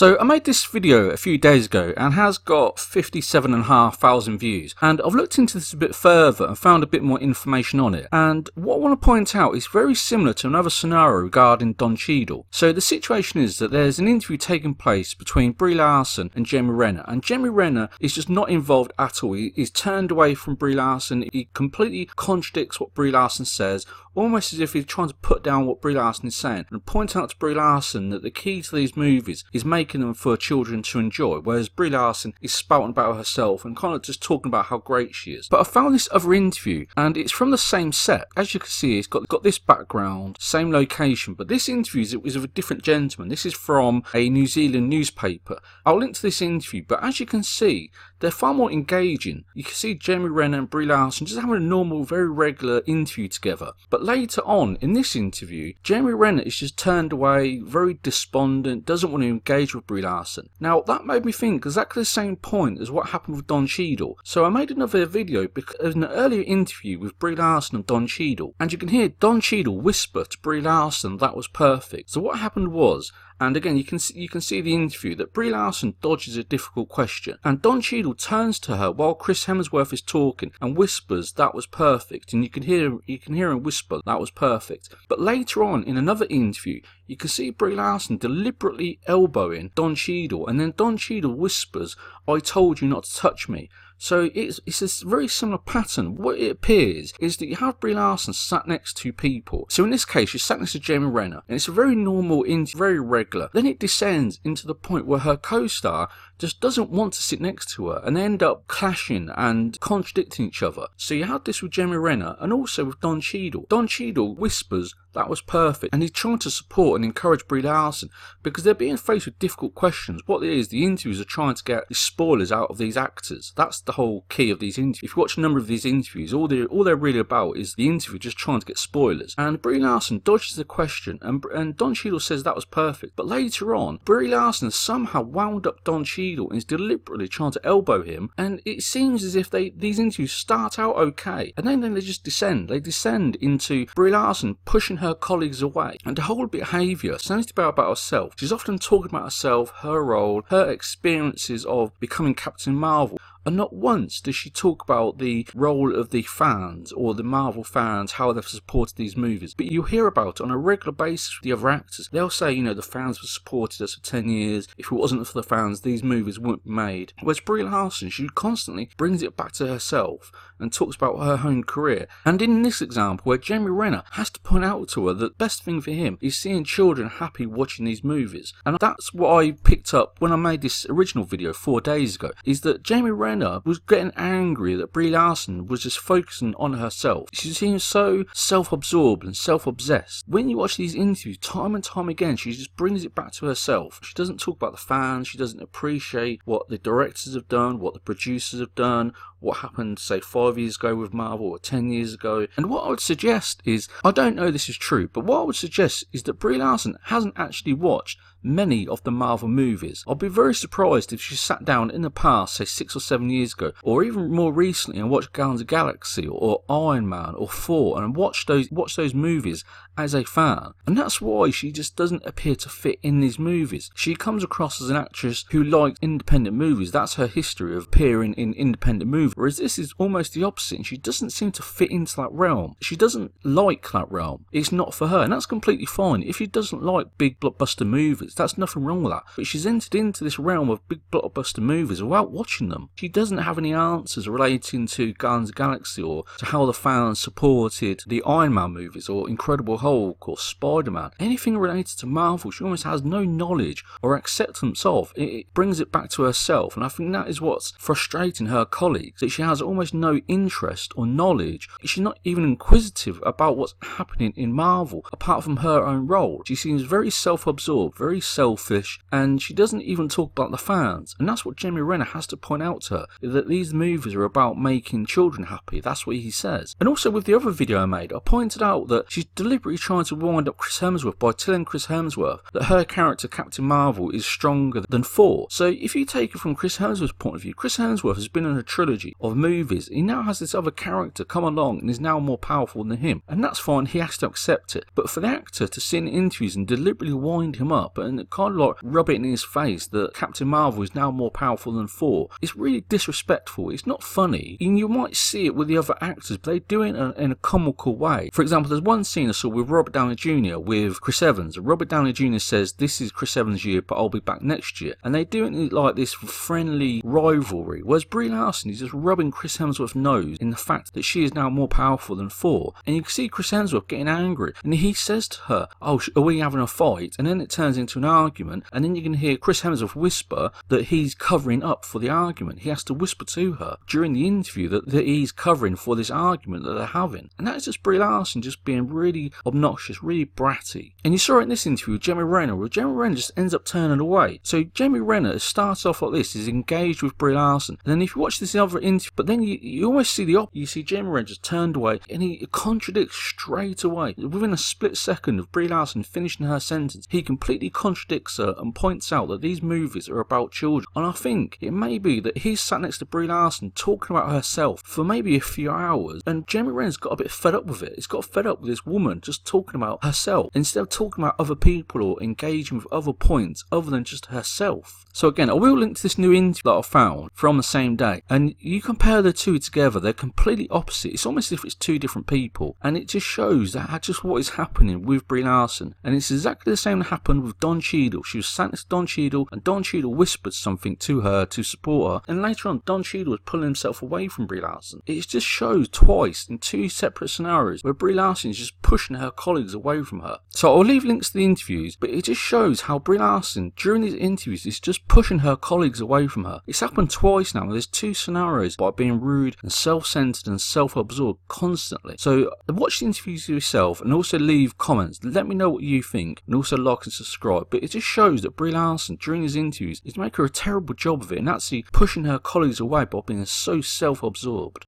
So I made this video a few days ago and has got 57,500 views, and I've looked into this a bit further and found a bit more information on it, and what I want to point out is very similar to another scenario regarding Don Cheadle. So the situation is that there's an interview taking place between Brie Larson and Jeremy Renner, and Jeremy Renner is just not involved at all. He's turned away from Brie Larson. He completely contradicts what Brie Larson says, almost as if he's trying to put down what Brie Larson is saying, and point out to Brie Larson that the key to these movies is making them for children to enjoy, whereas Brie Larson is spouting about herself and kind of just talking about how great she is. But I found this other interview, and it's from the same set. As you can see, it's got this background, same location, but this interview is of a different gentleman. This is from a New Zealand newspaper. I'll link to this interview, but as you can see, they're far more engaging. You can see Jeremy Renner and Brie Larson just having a normal, very regular interview together. But later on in this interview, Jeremy Renner is just turned away, very despondent, doesn't want to engage with Brie Larson. Now that made me think exactly the same point as what happened with Don Cheadle. So I made another video because of an earlier interview with Brie Larson and Don Cheadle, and you can hear Don Cheadle whisper to Brie Larson that was perfect. So what happened was, and again, you can see the interview, that Brie Larson dodges a difficult question, and Don Cheadle turns to her while Chris Hemsworth is talking and whispers that was perfect, and you can hear him whisper that was perfect. But later on in another interview, you can see Brie Larson deliberately elbowing Don Cheadle, and then Don Cheadle whispers, "I told you not to touch me." So it's a very similar pattern. What it appears is that you have Brie Larson sat next to people. So in this case, she's sat next to Jeremy Renner, and it's a very normal, very regular. Then it descends into the point where her co-star just doesn't want to sit next to her, and they end up clashing and contradicting each other. So you have this with Jeremy Renner and also with Don Cheadle. Don Cheadle whispers that was perfect, and he's trying to support and encourage Brie Larson because they're being faced with difficult questions. What it is, the interviews are trying to get the spoilers out of these actors. That's the whole key of these interviews. If you watch a number of these interviews, all they're really about is the interview just trying to get spoilers. And Brie Larson dodges the question, and Don Cheadle says that was perfect. But later on, Brie Larson has somehow wound up Don Cheadle and is deliberately trying to elbow him, and it seems as if these interviews start out okay, and then they just descend. They descend into Brie Larson pushing her colleagues away, and the whole behaviour sounds to be about herself. She's often talking about herself, her role, her experiences of becoming Captain Marvel. And not once does she talk about the role of the fans or the Marvel fans, how they've supported these movies. But you hear about it on a regular basis with the other actors. They'll say, the fans have supported us for 10 years. If it wasn't for the fans, these movies wouldn't be made. Whereas Brie Larson, she constantly brings it back to herself and talks about her own career. And in this example, where Jeremy Renner has to point out to her that the best thing for him is seeing children happy watching these movies. And that's what I picked up when I made this original video 4 days ago, is that Jeremy Renner was getting angry that Brie Larson was just focusing on herself. She seems so self-absorbed and self-obsessed. When you watch these interviews time and time again, she just brings it back to herself. She doesn't talk about the fans, she doesn't appreciate what the directors have done, what the producers have done, what happened, say, 5 years ago with Marvel or 10 years ago. And what I would suggest is, I don't know this is true, but what I would suggest is that Brie Larson hasn't actually watched many of the Marvel movies. I'd be very surprised if she sat down in the past, say 6 or 7 years ago, or even more recently, and watched Guardians of the Galaxy or Iron Man or Thor, and watched those movies as a fan. And that's why she just doesn't appear to fit in these movies. She comes across as an actress who likes independent movies. That's her history of appearing in independent movies. Whereas this is almost the opposite, and she doesn't seem to fit into that realm. She doesn't like that realm. It's not for her, and that's completely fine. If she doesn't like big blockbuster movies, that's nothing wrong with that. But she's entered into this realm of big blockbuster movies without watching them. She doesn't have any answers relating to Guardians of the Galaxy or to how the fans supported the Iron Man movies or Incredible Hulk or Spider-Man. Anything related to Marvel, she almost has no knowledge or acceptance of. It brings it back to herself, and I think that is what's frustrating her colleagues, that she has almost no interest or knowledge. She's not even inquisitive about what's happening in Marvel, apart from her own role. She seems very self-absorbed, very selfish, and she doesn't even talk about the fans. And that's what Jeremy Renner has to point out to her, that these movies are about making children happy. That's what he says. And also with the other video I made, I pointed out that she's deliberately trying to wind up Chris Hemsworth by telling Chris Hemsworth that her character Captain Marvel is stronger than Thor. So if you take it from Chris Hemsworth's point of view, Chris Hemsworth has been in a trilogy industry of movies, he now has this other character come along and is now more powerful than him. And that's fine, he has to accept it. But for the actor to sit in interviews and deliberately wind him up and kind of like rub it in his face that Captain Marvel is now more powerful than Thor, it's really disrespectful. It's not funny. And you might see it with the other actors, but they do it in a comical way. For example, there's one scene I saw with Robert Downey Jr. with Chris Evans. Robert Downey Jr. says, "This is Chris Evans' year, but I'll be back next year." And they do it like this friendly rivalry. Whereas Brie Larson is just rubbing Chris Hemsworth's nose in the fact that she is now more powerful than Thor. And you can see Chris Hemsworth getting angry. And he says to her, "Oh, are we having a fight?" And then it turns into an argument. And then you can hear Chris Hemsworth whisper that he's covering up for the argument. He has to whisper to her during the interview that he's covering for this argument that they're having. And that's just Brie Larson just being really obnoxious, really bratty. And you saw it in this interview with Jeremy Renner, where Jeremy Renner just ends up turning away. So Jeremy Renner starts off like this, is engaged with Brie Larson. And then if you watch this other interview, but then you always see the opposite. You see Jeremy Renner just turned away, and he contradicts straight away. Within a split second of Brie Larson finishing her sentence, he completely contradicts her and points out that these movies are about children. And I think it may be that he's sat next to Brie Larson talking about herself for maybe a few hours, and Jeremy Renner's got a bit fed up with it. He's got fed up with this woman just talking about herself instead of talking about other people or engaging with other points other than just herself. So again, I will link to this new interview that I found from the same day, and you compare the two together, they're completely opposite. It's almost as if it's two different people, and it just shows that just what is happening with Brie Larson. And it's exactly the same that happened with Don Cheadle. She was sat next to Don Cheadle, and Don Cheadle whispered something to her to support her, and later on Don Cheadle was pulling himself away from Brie Larson. It just shows twice in two separate scenarios where Brie Larson is just pushing her colleagues away from her. So I'll leave links to the interviews, but it just shows how Brie Larson during these interviews is just pushing her colleagues away from her. It's happened twice now. There's two scenarios by being rude and self-centered and self-absorbed constantly. So watch the interviews yourself and also leave comments. Let me know what you think, and also like and subscribe. But it just shows that Brie Larson during these interviews is making a terrible job of it, and actually pushing her colleagues away by being so self-absorbed.